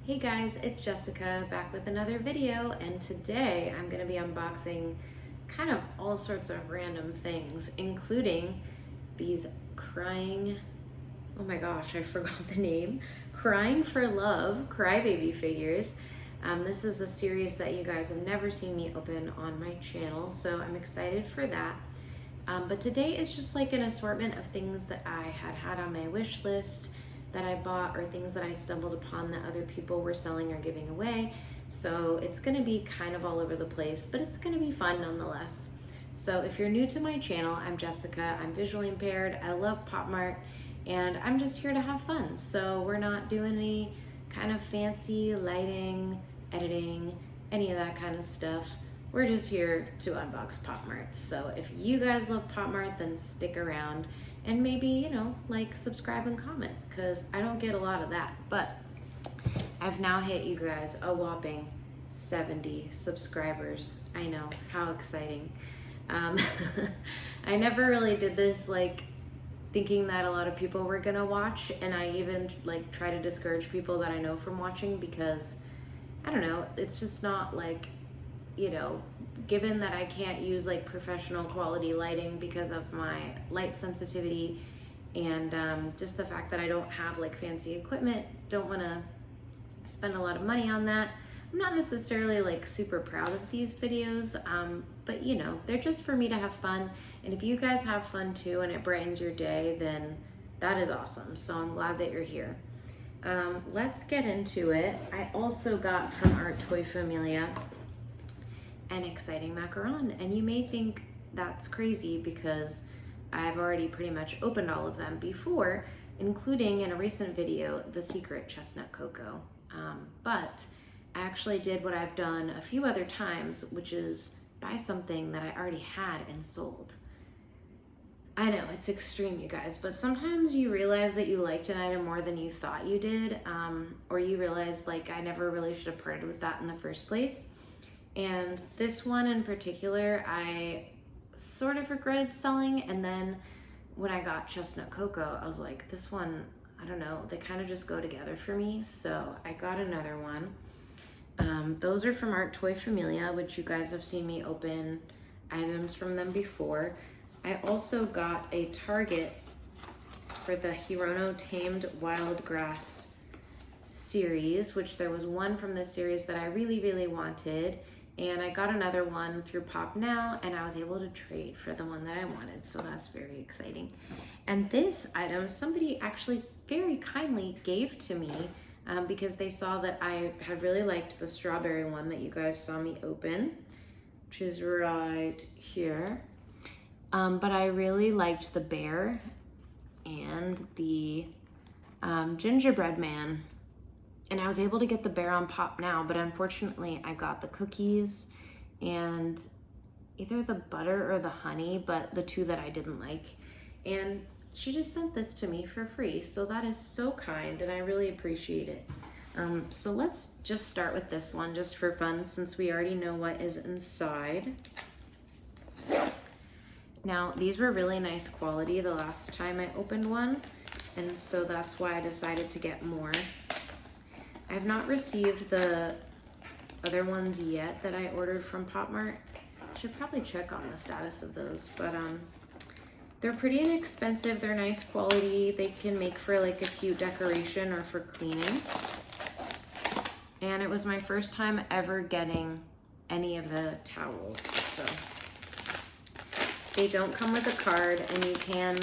Hey guys, it's Jessica back with another video, and today I'm going to be unboxing kind of all sorts of random things, including these oh my gosh, I forgot the name, Crying for Love Crybaby figures. This is a series that you guys have never seen me open on my channel, so I'm excited for that. But today is just like an assortment of things that I had on my wish list that I bought, or things that I stumbled upon that other people were selling or giving away. So it's gonna be kind of all over the place, but it's gonna be fun nonetheless. So if you're new to my channel, I'm Jessica, I'm visually impaired, I love POPMART, and I'm just here to have fun. So we're not doing any kind of fancy lighting, editing, any of that kind of stuff. We're just here to unbox POPMART. So if you guys love POPMART, then stick around and maybe, like, subscribe and comment, because I don't get a lot of that. But I've now hit, you guys, a whopping 70 subscribers. I know, how exciting. I never really did this like thinking that a lot of people were gonna watch, and I even like try to discourage people that I know from watching, because I don't know, it's just not like, given that I can't use like professional quality lighting because of my light sensitivity, and just the fact that I don't have like fancy equipment, don't want to spend a lot of money on that. I'm not necessarily like super proud of these videos, but they're just for me to have fun. And if you guys have fun too and it brightens your day, then that is awesome. So I'm glad that you're here. Let's get into it. I also got from Art Toy Familia an exciting macaron, and you may think that's crazy because I've already pretty much opened all of them before, including in a recent video, the Secret Chestnut Cocoa. But I actually did what I've done a few other times, which is buy something that I already had and sold. I know, it's extreme, you guys, but sometimes you realize that you liked an item more than you thought you did, or you realize, like, I never really should have parted with that in the first place. And this one in particular, I sort of regretted selling, and then when I got Chestnut Cocoa, I was like, this one, I don't know, they kind of just go together for me, so I got another one. Those are from Art Toy Familia, which you guys have seen me open items from them before. I also got a Target for the Hirono Tamed Wild Grass series, which there was one from this series that I really, really wanted. And I got another one through Pop Now, and I was able to trade for the one that I wanted, so that's very exciting. And this item, somebody actually very kindly gave to me because they saw that I had really liked the strawberry one that you guys saw me open, which is right here. But I really liked the bear and the gingerbread man. And I was able to get the bear on Pop Now, but unfortunately I got the cookies and either the butter or the honey, but the two that I didn't like. And she just sent this to me for free, so that is so kind, and I really appreciate it. So let's just start with this one just for fun, since we already know what is inside. Now, these were really nice quality the last time I opened one, and so that's why I decided to get more. I've not received the other ones yet that I ordered from POPMART. Should probably check on the status of those, but they're pretty inexpensive. They're nice quality. They can make for like a cute decoration or for cleaning. And it was my first time ever getting any of the towels, so they don't come with a card, and you can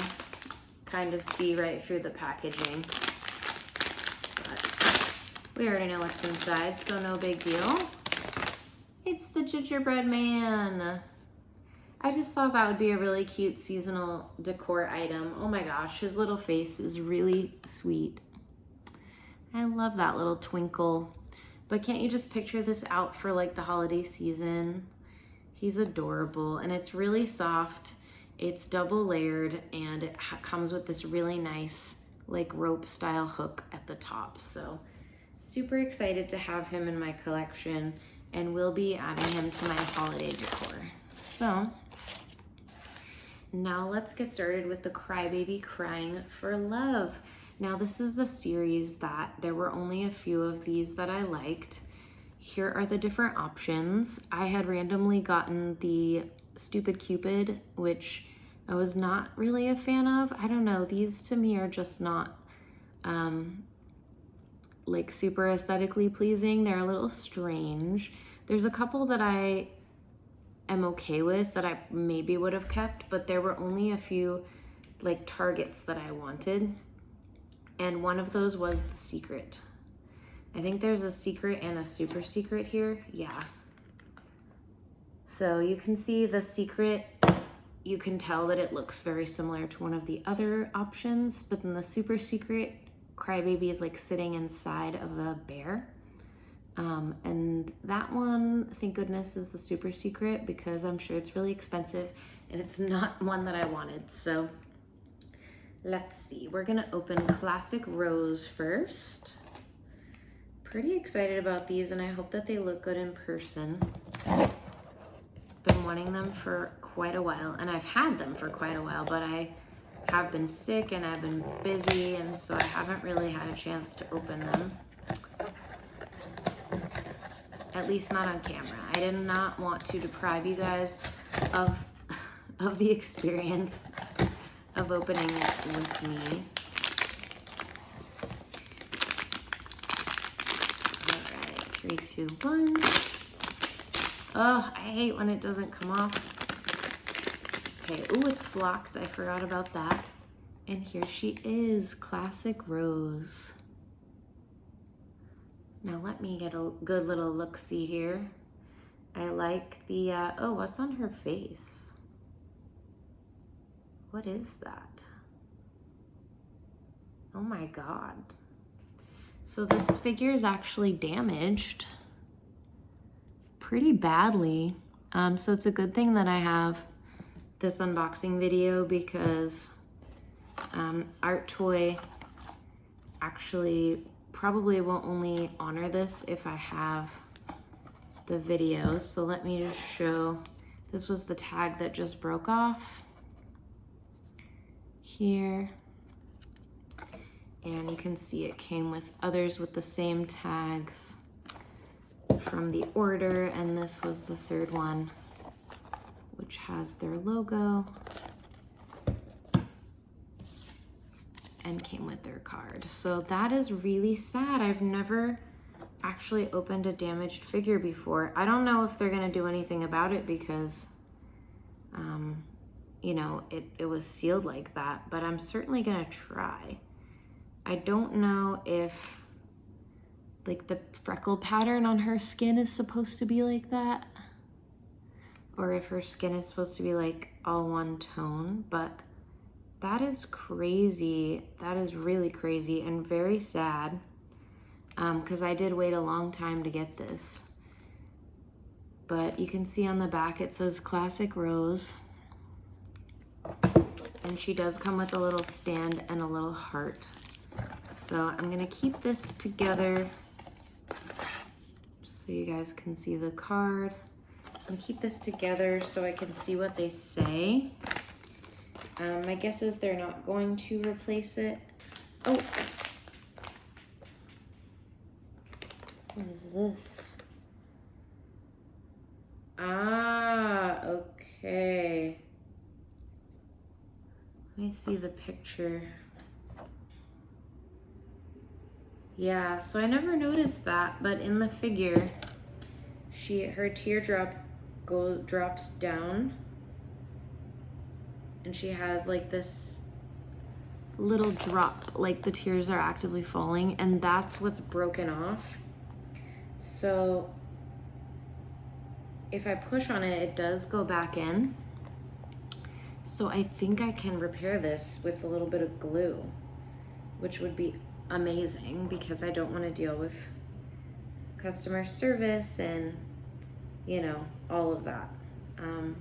kind of see right through the packaging. We already know what's inside, so no big deal. It's the gingerbread man. I just thought that would be a really cute seasonal decor item. Oh my gosh, his little face is really sweet. I love that little twinkle. But can't you just picture this out for like the holiday season? He's adorable, and it's really soft. It's double layered, and it comes with this really nice like rope style hook at the top. So super excited to have him in my collection, and we'll be adding him to my holiday decor. So now let's get started with the Crybaby Crying for Love. Now this is a series that there were only a few of these that I liked. Here are the different options. I had randomly gotten the Stupid Cupid, which I was not really a fan of. I don't know, these to me are just not like super aesthetically pleasing. They're a little strange. There's a couple that I am okay with that I maybe would have kept, but there were only a few like targets that I wanted. And one of those was the secret. I think there's a secret and a super secret here. Yeah. So you can see the secret, you can tell that it looks very similar to one of the other options, but then the super secret, Crybaby is like sitting inside of a bear. And that one, thank goodness, is the super secret because I'm sure it's really expensive and it's not one that I wanted. So let's see, we're gonna open Classic Rose first. Pretty excited about these and I hope that they look good in person. Been wanting them for quite a while and I've had them for quite a while, but I have been sick and I've been busy and so I haven't really had a chance to open them. At least not on camera. I did not want to deprive you guys of the experience of opening it with me. All right, 3, 2, 1. Oh, I hate when it doesn't come off. Okay, ooh, it's flocked. I forgot about that. And here she is, Classic Rose. Now let me get a good little look-see here. I like the, oh, what's on her face? What is that? Oh my God. So this figure is actually damaged pretty badly. So it's a good thing that I have this unboxing video because Art Toy actually probably won't only honor this if I have the video. So let me just show, this was the tag that just broke off here. And you can see it came with others with the same tags from the order, and this was the third one, which has their logo and came with their card. So that is really sad. I've never actually opened a damaged figure before. I don't know if they're gonna do anything about it because you know, it was sealed like that, but I'm certainly gonna try. I don't know if like the freckle pattern on her skin is supposed to be like that, or if her skin is supposed to be like all one tone, but that is crazy. That is really crazy and very sad because I did wait a long time to get this. But you can see on the back it says Classic Rose. And she does come with a little stand and a little heart. So I'm gonna keep this together just so you guys can see the card. I'm gonna keep this together so I can see what they say. My guess is they're not going to replace it. Oh, what is this? Ah, okay. Let me see the picture. Yeah, so I never noticed that, but in the figure, her teardrop drops down, and she has like this little drop, like the tears are actively falling, and that's what's broken off. So if I push on it, it does go back in. So I think I can repair this with a little bit of glue, which would be amazing because I don't want to deal with customer service and, you know, all of that. I'm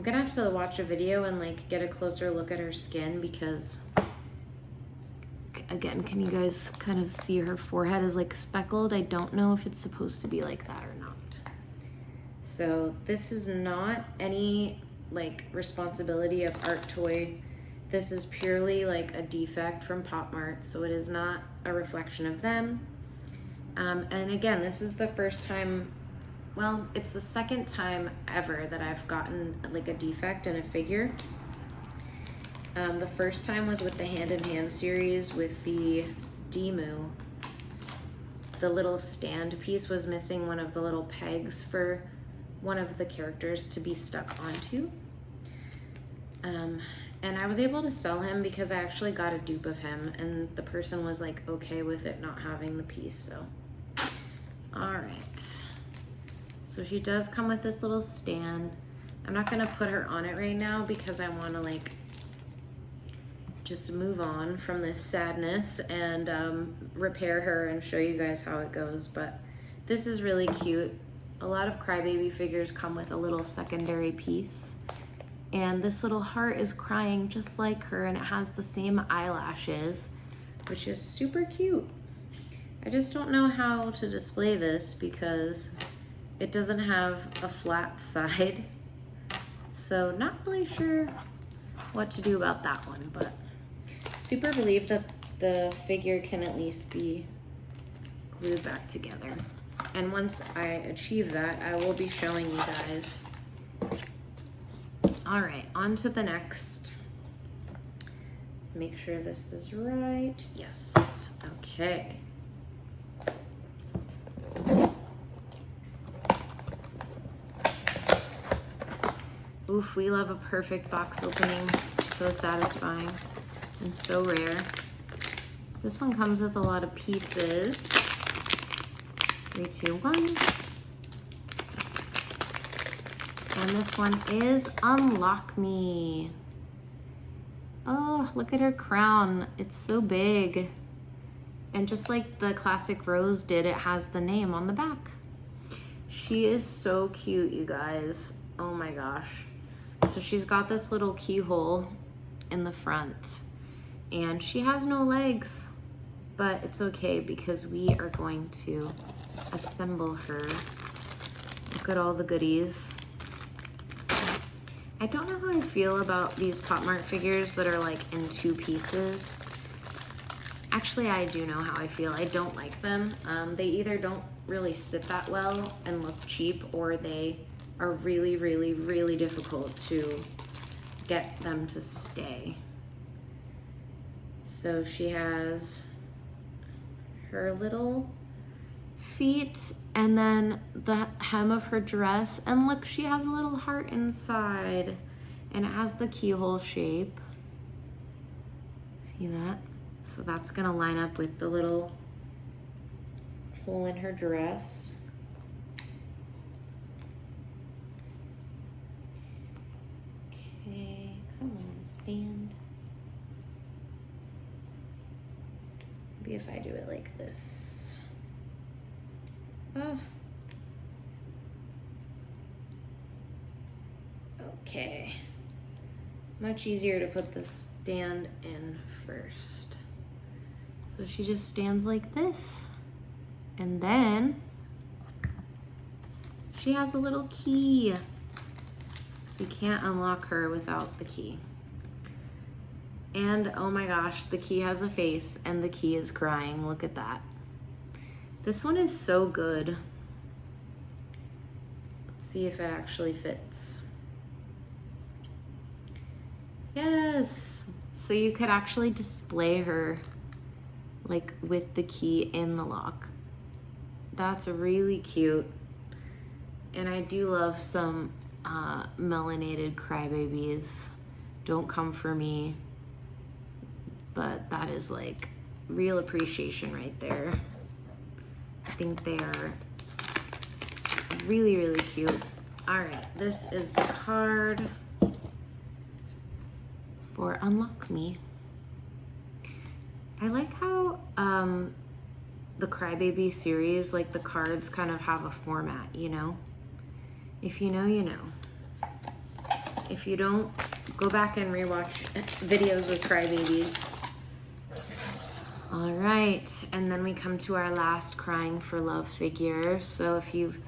gonna have to watch a video and like get a closer look at her skin because, again, can you guys kind of see her forehead is like speckled? I don't know if it's supposed to be like that or not. So this is not any like responsibility of Art Toy This is purely like a defect from POPMART, so it is not a reflection of them. And again, this is the first time, well, it's the second time ever that I've gotten like a defect in a figure. The first time was with the Hand in Hand series with the Dimoo. The little stand piece was missing one of the little pegs for one of the characters to be stuck onto. And I was able to sell him because I actually got a dupe of him, and the person was like okay with it not having the piece, so. All right. So she does come with this little stand. I'm not gonna put her on it right now because I wanna like just move on from this sadness and repair her and show you guys how it goes. But this is really cute. A lot of Crybaby figures come with a little secondary piece. And this little heart is crying just like her, and it has the same eyelashes, which is super cute. I just don't know how to display this because it doesn't have a flat side. So not really sure what to do about that one, but super relieved that the figure can at least be glued back together. And once I achieve that, I will be showing you guys. All right, on to the next. Let's make sure this is right. Yes, okay. Oof, we love a perfect box opening. So satisfying and so rare. This one comes with a lot of pieces. 3, 2, 1. And this one is Unlock Me. Oh, look at her crown. It's so big. And just like the classic Rose did, it has the name on the back. She is so cute, you guys. Oh my gosh. So she's got this little keyhole in the front. And she has no legs. But it's okay because we are going to assemble her. Look at all the goodies. I don't know how I feel about these POPMART figures that are like in 2 pieces. Actually, I do know how I feel. I don't like them. They either don't really sit that well and look cheap, or they are really, really, really difficult to get them to stay. So she has her little feet and then the hem of her dress, and look, she has a little heart inside and it has the keyhole shape. See that? So that's gonna line up with the little hole in her dress. Okay, come on, stand. Maybe if I do it like this. Oh. Okay. Much easier to put the stand in first. So she just stands like this. And then she has a little key. So you can't unlock her without the key. And oh my gosh, the key has a face and the key is crying. Look at that. This one is so good. Let's see if it actually fits. Yes. So you could actually display her like with the key in the lock. That's really cute. And I do love some melanated Crybabies. Don't come for me. But that is like real appreciation right there. I think they are really, really cute. All right, this is the card for Unlock Me. I like how the Crybaby series, like the cards kind of have a format, you know? If you know, you know. If you don't, go back and rewatch videos with Crybabies. All right, and then we come to our last Crying for Love figure. So if you've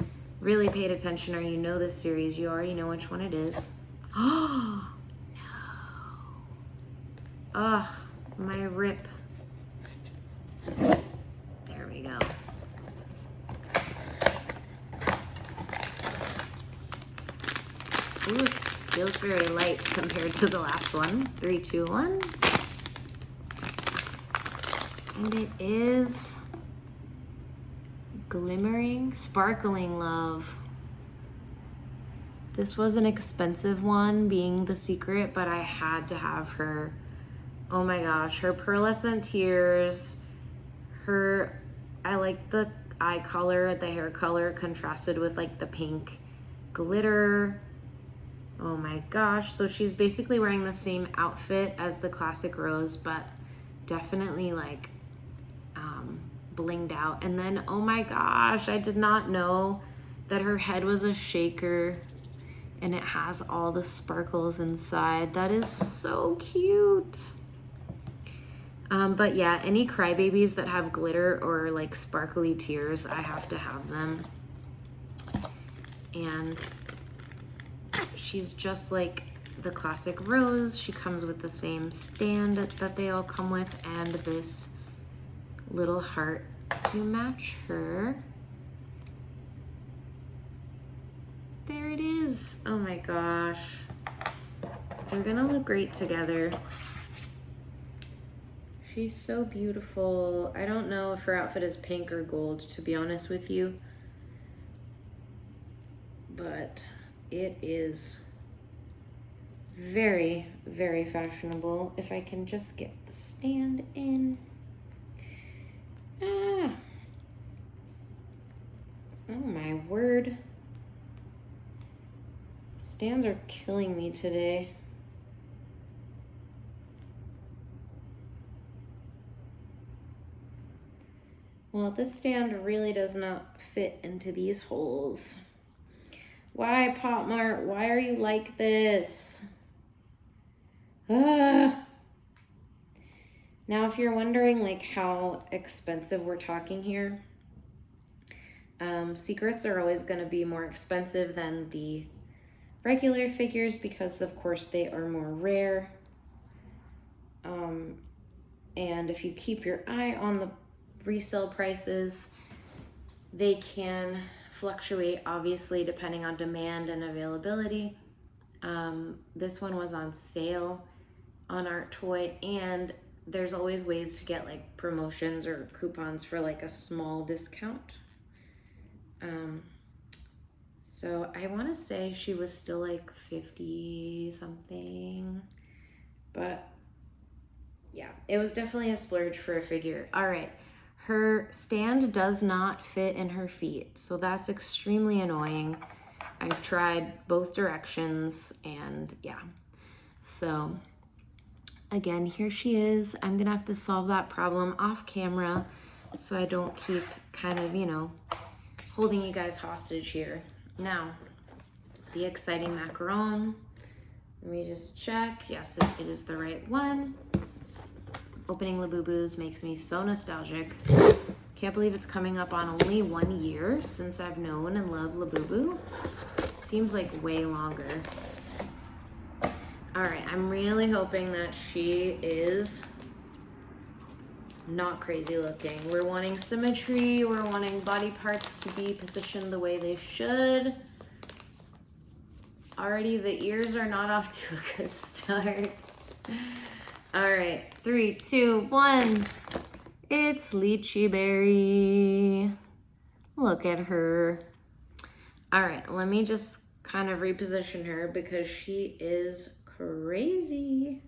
really paid attention or you know this series, you already know which one it is. Oh, no. Ugh, my rip. There we go. Ooh, it feels very light compared to the last one. 3, 2, 1. And it is glimmering, sparkling love. This was an expensive one, being the secret, but I had to have her. Oh my gosh, her pearlescent tears, I like the eye color, the hair color contrasted with like the pink glitter. Oh my gosh, so she's basically wearing the same outfit as the classic rose, but definitely like blinged out. And then, oh my gosh, I did not know that her head was a shaker and it has all the sparkles inside. That is so cute. But yeah, any crybabies that have glitter or like sparkly tears, I have to have them. And she's just like the classic rose. She comes with the same stand that they all come with and this little heart to match her. There it is. Oh my gosh. They're gonna look great together. She's so beautiful. I don't know if her outfit is pink or gold, to be honest with you. But it is very, very fashionable. If I can just get the stand in. Ah. Oh my word. Stands are killing me today. Well, this stand really does not fit into these holes. Why, POPMART? Why are you like this? Ah. Now, if you're wondering like how expensive we're talking here, secrets are always going to be more expensive than the regular figures because, of course, they are more rare. And if you keep your eye on the resale prices, they can fluctuate, obviously, depending on demand and availability. This one was on sale on Art Toy, and there's always ways to get like promotions or coupons for like a small discount. So I want to say she was still like 50 something, but yeah, it was definitely a splurge for a figure. All right, her stand does not fit in her feet, so that's extremely annoying. I've tried both directions and yeah, so again, here she is. I'm gonna have to solve that problem off camera so I don't keep kind of, you know, holding you guys hostage here. Now, the exciting macaron. Let me just check. Yes, it is the right one. Opening Labubus makes me so nostalgic. Can't believe it's coming up on only 1 year since I've known and loved Labubu. Seems like way longer. All right, I'm really hoping that she is not crazy looking. We're wanting symmetry. We're wanting body parts to be positioned the way they should. Already the ears are not off to a good start. All right, 3, 2, 1. It's Lychee Berry. Look at her. All right, let me just kind of reposition her because she is crazy.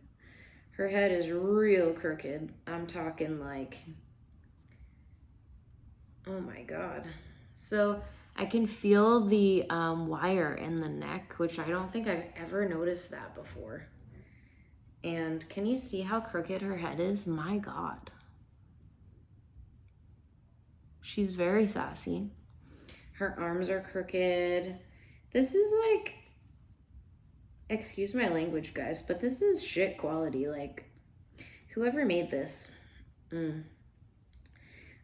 Her head is real crooked. I'm talking like, oh my God. So I can feel the wire in the neck, which I don't think I've ever noticed that before. And can you see how crooked her head is? My God. She's very sassy. Her arms are crooked. This is like, excuse my language, guys, but this is shit quality. Like, whoever made this,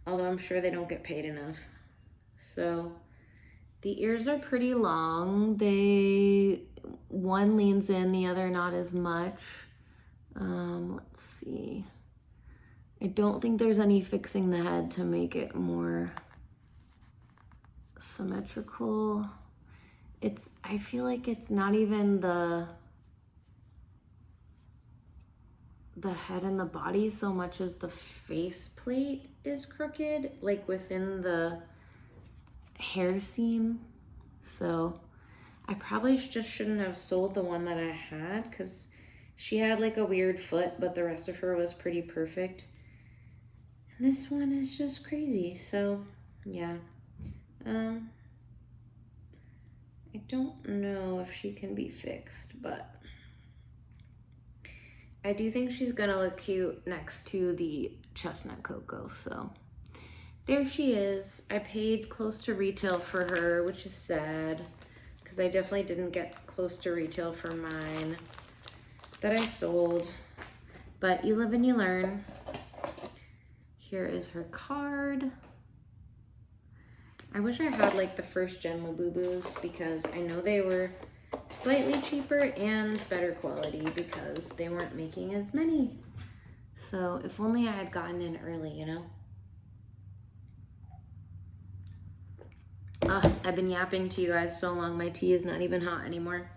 although I'm sure they don't get paid enough. So the ears are pretty long. One leans in, the other not as much. Let's see. I don't think there's any fixing the head to make it more symmetrical. I feel like it's not even the head and the body so much as the faceplate is crooked, like within the hair seam. So I probably just shouldn't have sold the one that I had, because she had like a weird foot, but the rest of her was pretty perfect. And this one is just crazy. So yeah. I don't know if she can be fixed, but I do think she's gonna look cute next to the chestnut cocoa. So there she is. I paid close to retail for her, which is sad, because I definitely didn't get close to retail for mine that I sold. But you live and you learn. Here is her card. I wish I had like the first gen Labubus, because I know they were slightly cheaper and better quality because they weren't making as many. So if only I had gotten in early, you know? I've been yapping to you guys so long, my tea is not even hot anymore.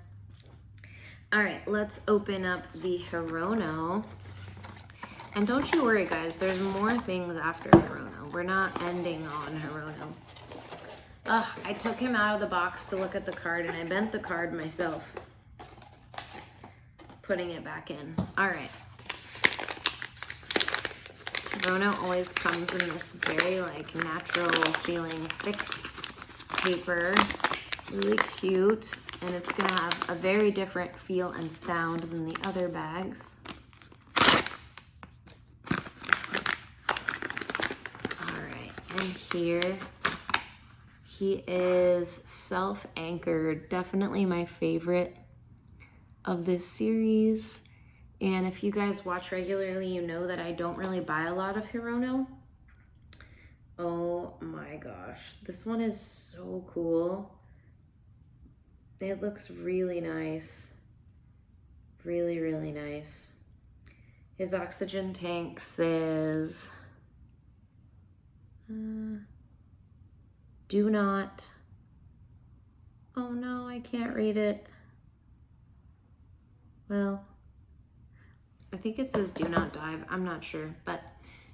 All right, let's open up the Hirono. And don't you worry, guys, there's more things after Hirono. We're not ending on Hirono. I took him out of the box to look at the card, and I bent the card myself, putting it back in. All right. Hirono always comes in this very like natural feeling thick paper, really cute, and it's gonna have a very different feel and sound than the other bags. All right, and here he is self-anchored, definitely my favorite of this series. And if you guys watch regularly, you know that I don't really buy a lot of Hirono. Oh my gosh, this one is so cool. It looks really nice. Really, really nice. His oxygen tank says, do not, oh no, I can't read it. Well, I think it says do not dive. I'm not sure, but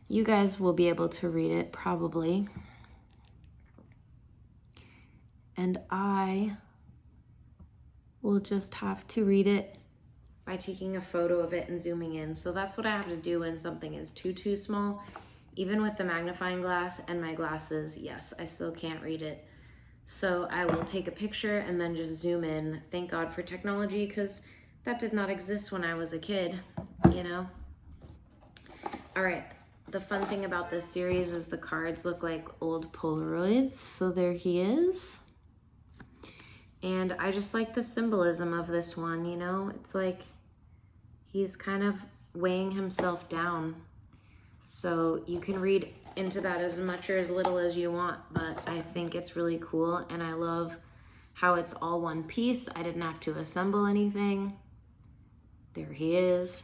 you guys will be able to read it probably. And I will just have to read it by taking a photo of it and zooming in. So that's what I have to do when something is too small. Even with the magnifying glass and my glasses, yes, I still can't read it. So I will take a picture and then just zoom in. Thank God for technology, because that did not exist when I was a kid, you know? All right, the fun thing about this series is the cards look like old Polaroids. So there he is. And I just like the symbolism of this one, you know? It's like he's kind of weighing himself down. So you can read into that as much or as little as you want, but I think it's really cool, and I love how it's all one piece. I didn't have to assemble anything. There he is.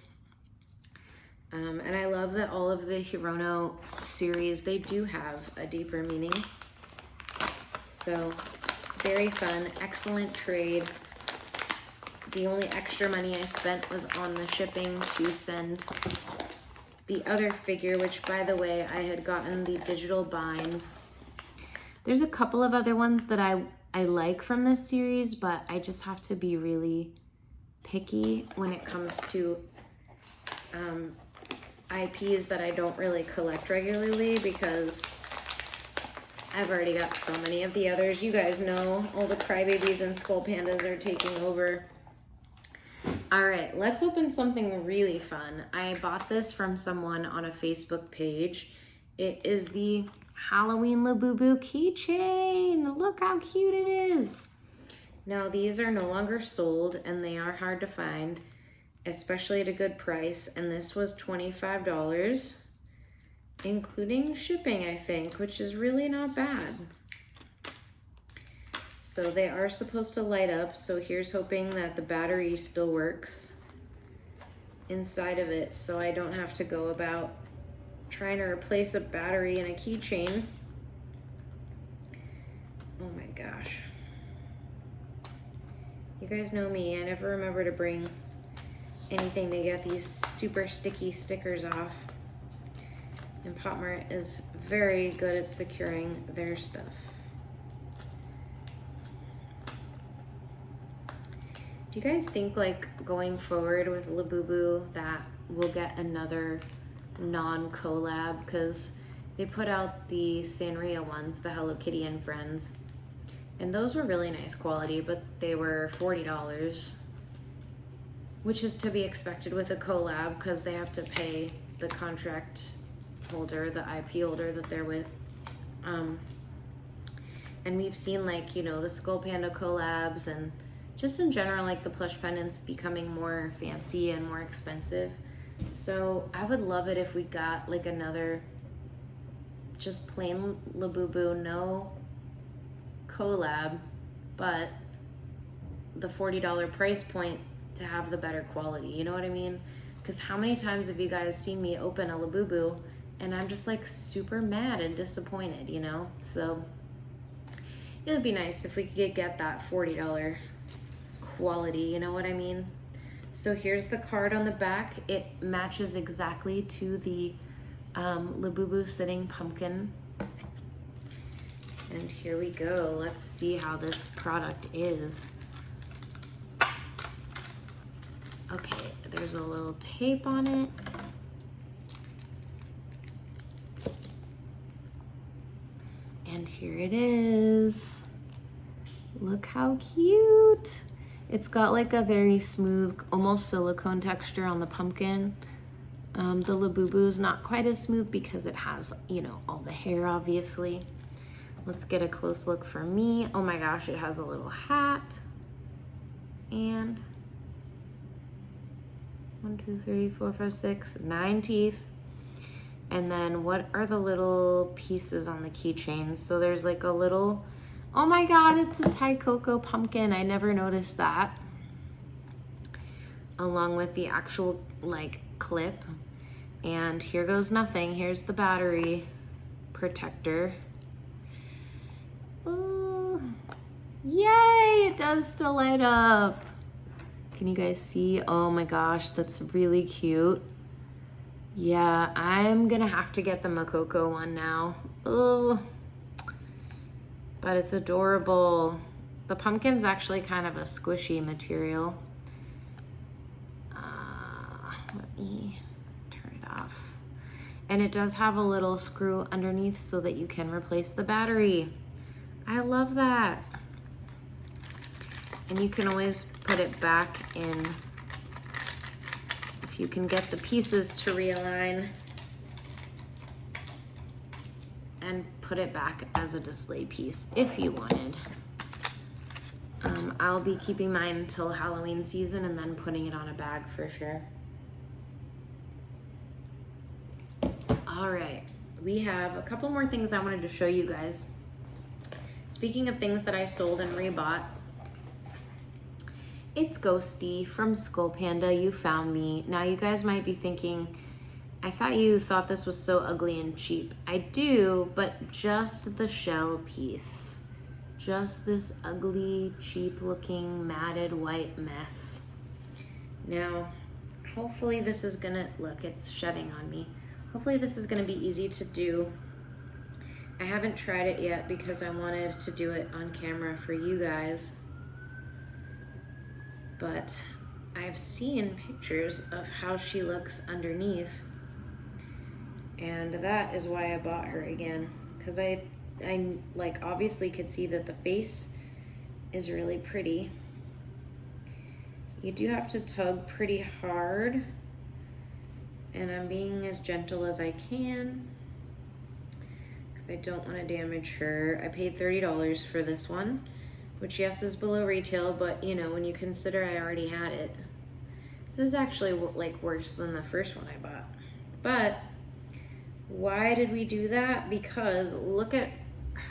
And I love that all of the Hirono series, they do have a deeper meaning. So very fun, excellent trade. The only extra money I spent was on the shipping to send the other figure, which by the way, I had gotten the digital bind. There's a couple of other ones that I like from this series, but I just have to be really picky when it comes to IPs that I don't really collect regularly, because I've already got so many of the others. You guys know all the Crybabies and Skull Pandas are taking over. All right, let's open something really fun. I bought this from someone on a Facebook page. It is the Halloween Labubu keychain. Look how cute it is. Now, these are no longer sold, and they are hard to find, especially at a good price. And this was $25, including shipping, I think, which is really not bad. So they are supposed to light up, so here's hoping that the battery still works. inside of it so I don't have to go about trying to replace a battery and a keychain. Oh my gosh. You guys know me, I never remember to bring anything to get these super sticky stickers off. And POPMART is very good at securing their stuff. Do you guys think, like, going forward with Labubu that we'll get another non-collab? Because they put out the Sanrio ones, the Hello Kitty and Friends, and those were really nice quality, but they were $40, which is to be expected with a collab because they have to pay the contract holder, the IP holder that they're with. And we've seen, like, you know, the Skull Panda collabs and just in general, like the plush pendants becoming more fancy and more expensive. So I would love it if we got like another just plain Labubu, no collab, but the $40 price point to have the better quality, you know what I mean? Because how many times have you guys seen me open a Labubu and I'm just like super mad and disappointed, you know? So it would be nice if we could get that $40 quality, you know what I mean? So here's the card on the back. It matches exactly to the Labubu sitting pumpkin. And here we go. Let's see how this product is. Okay, there's a little tape on it. And here it is. Look how cute. It's got like a very smooth, almost silicone texture on the pumpkin. The Labubu is not quite as smooth because it has, you know, all the hair, obviously. Let's get a close look for me. Oh my gosh, it has a little hat. And 1, 2, 3, 4, 5, 6, 9 teeth. And then what are the little pieces on the keychain? So there's like a little, oh my God, it's a Thai cocoa pumpkin. I never noticed that. Along with the actual like clip. And here goes nothing. Here's the battery protector. Ooh. Yay, it does still light up. Can you guys see? Oh my gosh, that's really cute. Yeah, I'm gonna have to get the Makoko one now. Oh, but it's adorable. The pumpkin's actually kind of a squishy material. Let me turn it off. And it does have a little screw underneath so that you can replace the battery. I love that. And you can always put it back in if you can get the pieces to realign and put it back as a display piece if you wanted. I'll be keeping mine until Halloween season and then putting it on a bag for sure. All right, we have a couple more things I wanted to show you guys. Speaking of things that I sold and rebought, it's Ghosty from Skull Panda. You found me. Now you guys might be thinking, I thought you thought this was so ugly and cheap. I do, but just the shell piece. Just this ugly, cheap looking, matted white mess. Now, hopefully this is gonna, look, it's shedding on me. Hopefully this is gonna be easy to do. I haven't tried it yet because I wanted to do it on camera for you guys. But I've seen pictures of how she looks underneath. And that is why I bought her again. Because I like obviously could see that the face is really pretty. You do have to tug pretty hard. And I'm being as gentle as I can because I don't want to damage her. I paid $30 for this one, which yes is below retail, but you know, when you consider I already had it, this is actually like worse than the first one I bought. But why did we do that? Because look at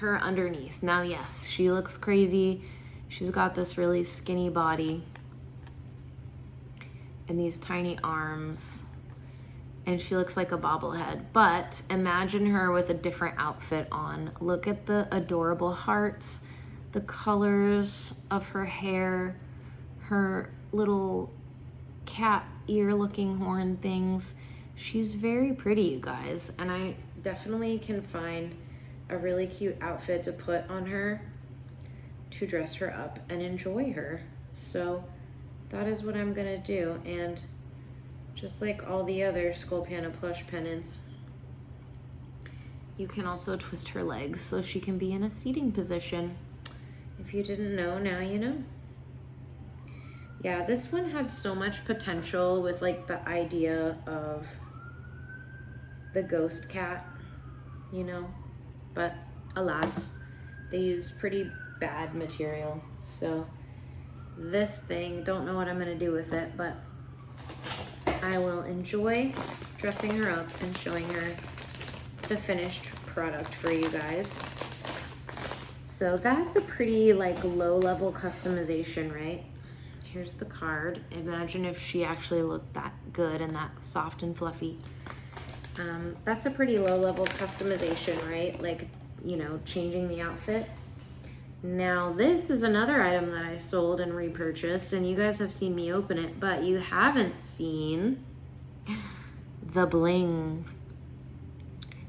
her underneath. Now yes, she looks crazy. She's got this really skinny body. and these tiny arms, and she looks like a bobblehead. But imagine her with a different outfit on. Look at the adorable hearts, the colors of her hair, her little cat ear looking horn things. She's very pretty, you guys, and I definitely can find a really cute outfit to put on her to dress her up and enjoy her. So that is what I'm gonna do. And just like all the other Skull Panda plush pendants, you can also twist her legs so she can be in a seating position. If you didn't know, now you know. Yeah, this one had so much potential with like the idea of the ghost cat, you know, but alas, they used pretty bad material. So this thing, don't know what I'm gonna do with it, but I will enjoy dressing her up and showing her the finished product for you guys. So that's a pretty like low level customization, right? Here's the card. Imagine if she actually looked that good and that soft and fluffy. That's a pretty low level customization, right? Like, you know, changing the outfit. Now this is another item that I sold and repurchased, and you guys have seen me open it, but you haven't seen the bling.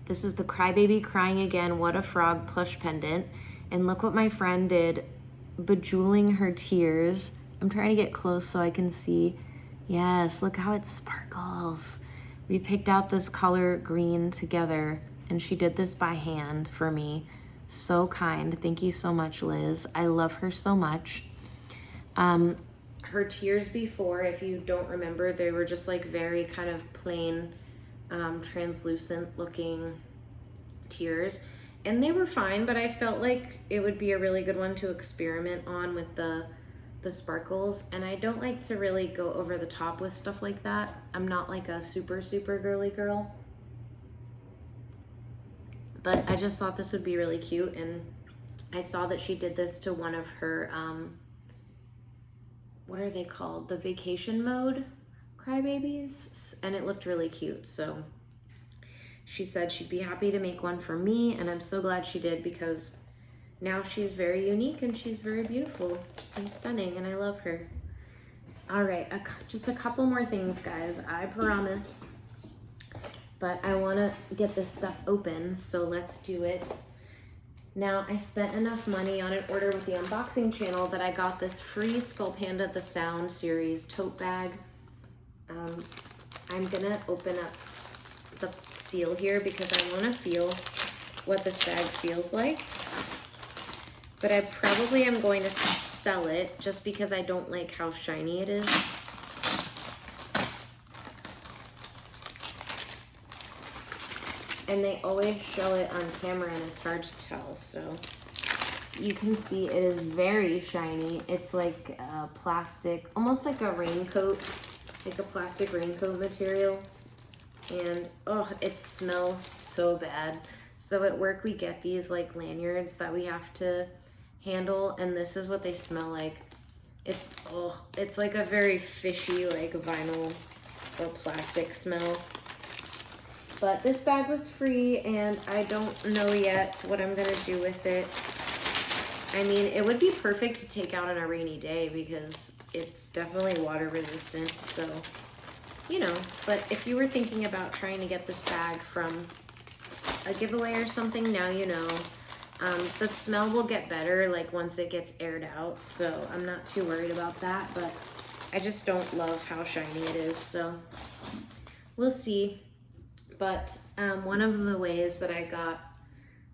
This is the Crybaby Crying Again What a Frog plush pendant, and look what my friend did, bejeweling her tears. I'm trying to get close so I can see. Yes, look how it sparkles. We picked out this color green together, and she did this by hand for me. So kind. Thank you so much, Liz. I love her so much. Her tears before, if you don't remember, they were just like very kind of plain, translucent looking tears. And they were fine, but I felt like it would be a really good one to experiment on with the sparkles. And I don't like to really go over the top with stuff like that. I'm not like a super, super girly girl. But I just thought this would be really cute, and I saw that she did this to one of her, what are they called? The vacation mode crybabies, and it looked really cute. So she said she'd be happy to make one for me, and I'm so glad she did, because now she's very unique and she's very beautiful and stunning, and I love her. All right, just a couple more things, guys, I promise. But I want to get this stuff open, so let's do it. Now, I spent enough money on an order with the unboxing channel that I got this free Skull Panda The Sound series tote bag. I'm gonna open up the seal here because I want to feel what this bag feels like. But I probably am going to sell it just because I don't like how shiny it is. And they always show it on camera and it's hard to tell, so you can see it is very shiny. It's like a plastic, almost like a raincoat, like a plastic raincoat material. And oh, it smells so bad. So at work we get these like lanyards that we have to handle, and this is what they smell like. It's like a very fishy like vinyl or plastic smell. But this bag was free, and I don't know yet what I'm gonna do with it. I mean, it would be perfect to take out on a rainy day because it's definitely water resistant, so, you know. But if you were thinking about trying to get this bag from a giveaway or something, now you know. The smell will get better like once it gets aired out, so I'm not too worried about that, but I just don't love how shiny it is, so we'll see. But one of the ways that I got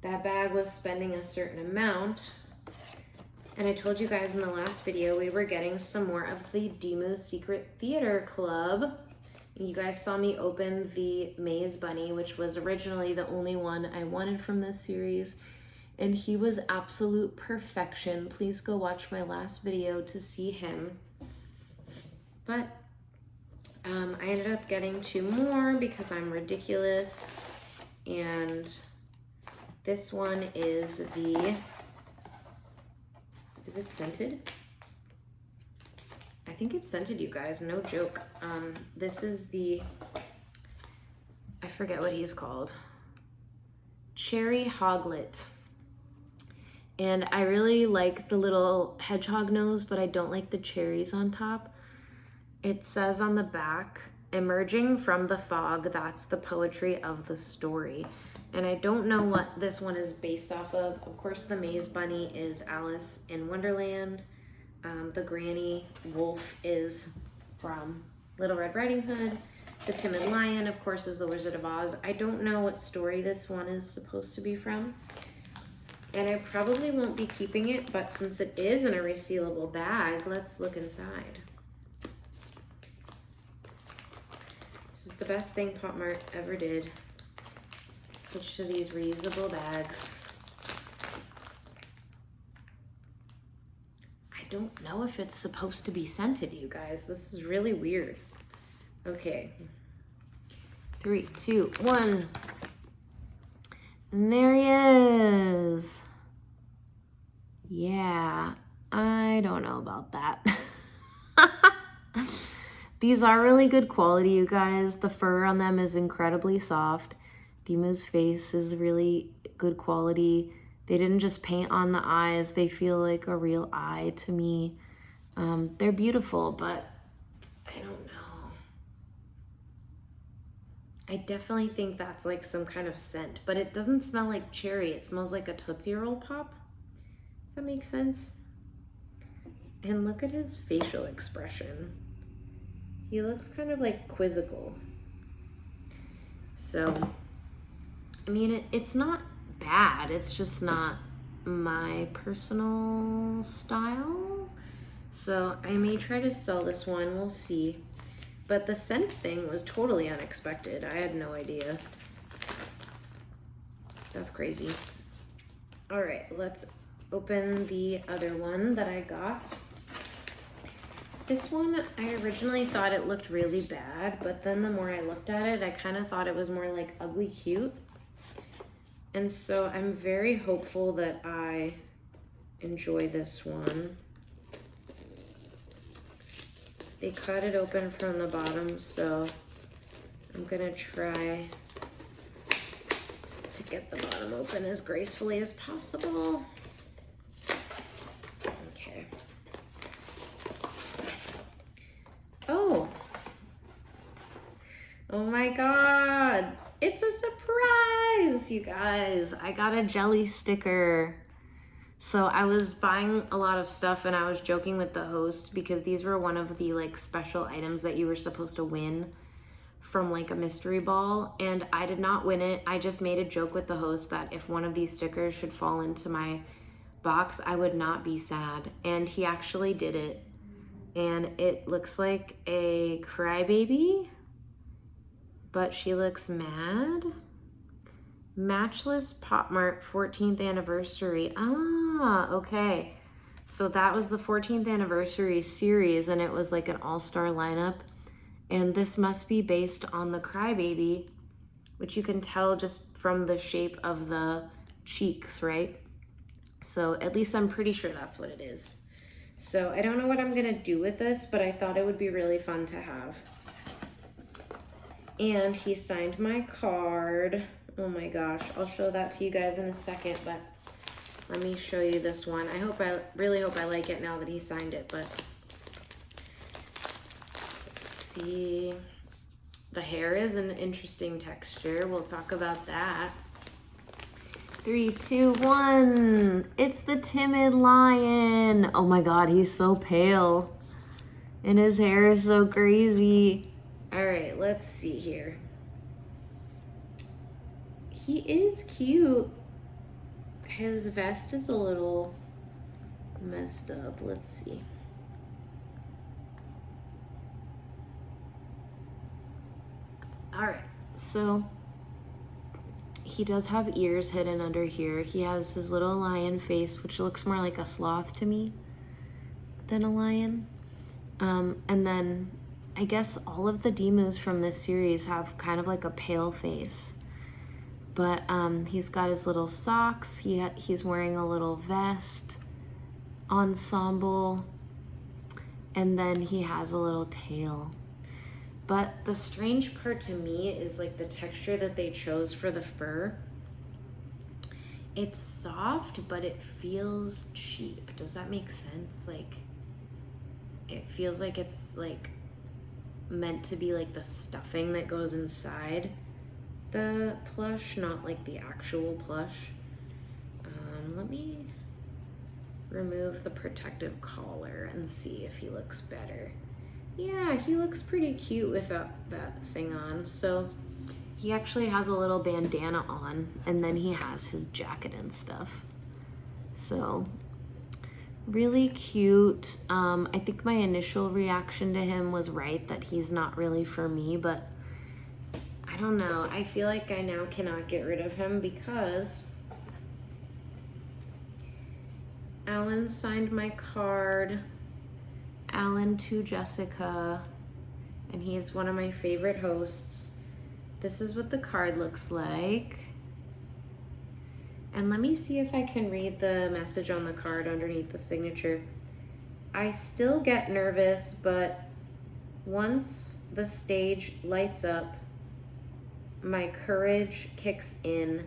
that bag was spending a certain amount. And I told you guys in the last video, we were getting some more of the Dimoo Secret Theater Club. You guys saw me open the Maze Bunny, which was originally the only one I wanted from this series. And he was absolute perfection. Please go watch my last video to see him. But I ended up getting 2 more because I'm ridiculous. And this one is is it scented? I think it's scented, you guys, no joke. This is the, I forget what he's called. Cherry Hoglet. And I really like the little hedgehog nose, but I don't like the cherries on top. It says on the back, emerging from the fog, that's the poetry of the story. And I don't know what this one is based off of. Of course, the Maze Bunny is Alice in Wonderland. The Granny Wolf is from Little Red Riding Hood. The Timid Lion, of course, is The Wizard of Oz. I don't know what story this one is supposed to be from. And I probably won't be keeping it, but since it is in a resealable bag, let's look inside. This is the best thing POPMART ever did. Switch to these reusable bags. I don't know if it's supposed to be scented, you guys. This is really weird. Okay. 3, 2, 1. And there he is. Yeah, I don't know about that. These are really good quality, you guys. The fur on them is incredibly soft. Dimoo's face is really good quality. They didn't just paint on the eyes. They feel like a real eye to me. They're beautiful, but I don't know. I definitely think that's like some kind of scent, but it doesn't smell like cherry. It smells like a Tootsie Roll Pop. Does that make sense? And look at his facial expression. He looks kind of like quizzical. So, I mean, it's not bad. It's just not my personal style. So I may try to sell this one. We'll see. But the scent thing was totally unexpected. I had no idea. That's crazy. All right, let's open the other one that I got. This one, I originally thought it looked really bad, but then the more I looked at it, I kind of thought it was more like ugly cute. And so I'm very hopeful that I enjoy this one. They cut it open from the bottom, so I'm gonna try to get the bottom open as gracefully as possible. Okay. Oh my God, it's a surprise, you guys. I got a jelly sticker. So I was buying a lot of stuff and I was joking with the host because these were one of the like special items that you were supposed to win from like a mystery ball, and I did not win it. I just made a joke with the host that if one of these stickers should fall into my box, I would not be sad, and he actually did it. And it looks like a crybaby, but she looks mad. Matchless POPMART 14th anniversary. Ah, okay. So that was the 14th anniversary series, and it was like an all-star lineup. And this must be based on the Crybaby, which you can tell just from the shape of the cheeks, right? So at least I'm pretty sure that's what it is. So I don't know what I'm gonna do with this, but I thought it would be really fun to have. And he signed my card. Oh my gosh, I'll show that to you guys in a second, but let me show you this one. I really hope I like it now that he signed it, but let's see. The hair is an interesting texture. We'll talk about that. 3, 2, 1. It's the Timid Lion. Oh my God, he's so pale. And his hair is so crazy. All right, let's see here. He is cute. His vest is a little messed up. Let's see. All right, so he does have ears hidden under here. He has his little lion face, which looks more like a sloth to me than a lion. And then I guess all of the Dimoos from this series have kind of like a pale face. But he's got his little socks. He's wearing a little vest ensemble. And then he has a little tail. But the strange part to me is like the texture that they chose for the fur. It's soft, but it feels cheap. Does that make sense? Like, it feels like it's like meant to be like the stuffing that goes inside the plush, not like the actual plush. Let me remove the protective collar and see if he looks better. Yeah, he looks pretty cute without that thing on. So he actually has a little bandana on, and then he has his jacket and stuff. So really cute. I think my initial reaction to him was right, that he's not really for me, but I don't know. I feel like I now cannot get rid of him because Alan signed my card. Alan to Jessica, and he's one of my favorite hosts. This is what the card looks like. And let me see if I can read the message on the card underneath the signature. I still get nervous, but once the stage lights up, my courage kicks in.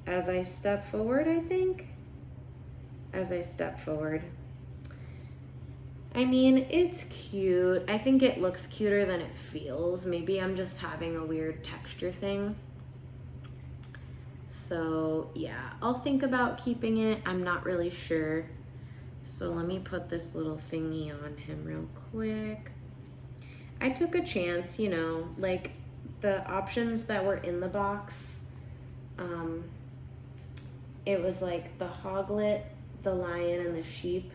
As I step forward, I think. As I step forward. I mean, it's cute. I think it looks cuter than it feels. Maybe I'm just having a weird texture thing. So yeah, I'll think about keeping it. I'm not really sure. So let me put this little thingy on him real quick. I took a chance, you know, like the options that were in the box. It was like the hoglet, the lion, and the sheep.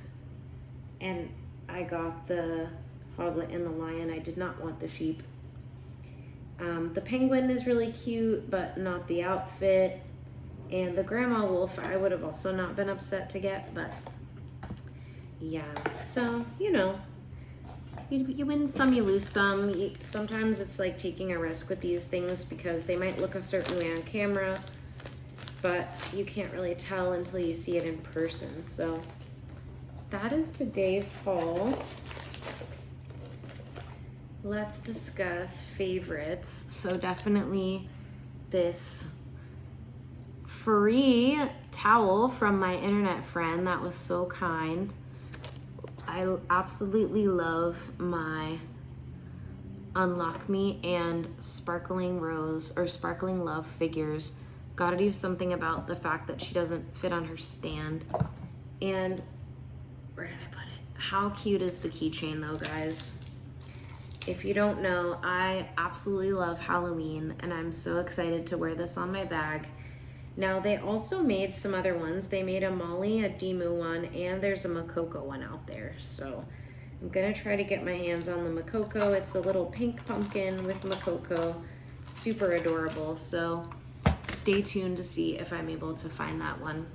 And I got the hoglet and the lion. I did not want the sheep. The penguin is really cute, but not the outfit. And the grandma wolf, I would have also not been upset to get, but yeah. So, you know, you win some, you lose some. Sometimes it's like taking a risk with these things because they might look a certain way on camera, but you can't really tell until you see it in person. So that is today's haul. Let's discuss favorites. So definitely this free towel from my internet friend. That was so kind. I absolutely love my Unlock Me and Sparkling Rose or Sparkling Love figures. Gotta do something about the fact that she doesn't fit on her stand. And where did I put it? How cute is the keychain though, guys? If you don't know, I absolutely love Halloween and I'm so excited to wear this on my bag. Now they also made some other ones. They made a Molly, a Dimoo one, and there's a Makoko one out there. So I'm gonna try to get my hands on the Makoko. It's a little pink pumpkin with Makoko. Super adorable. So stay tuned to see if I'm able to find that one.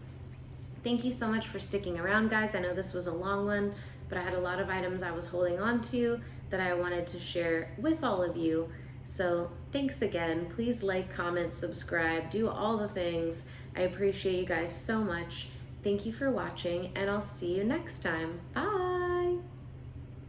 Thank you so much for sticking around, guys. I know this was a long one, but I had a lot of items I was holding on to that I wanted to share with all of you. So thanks again. Please like, comment, subscribe, do all the things. I appreciate you guys so much. Thank you for watching, and I'll see you next time. Bye.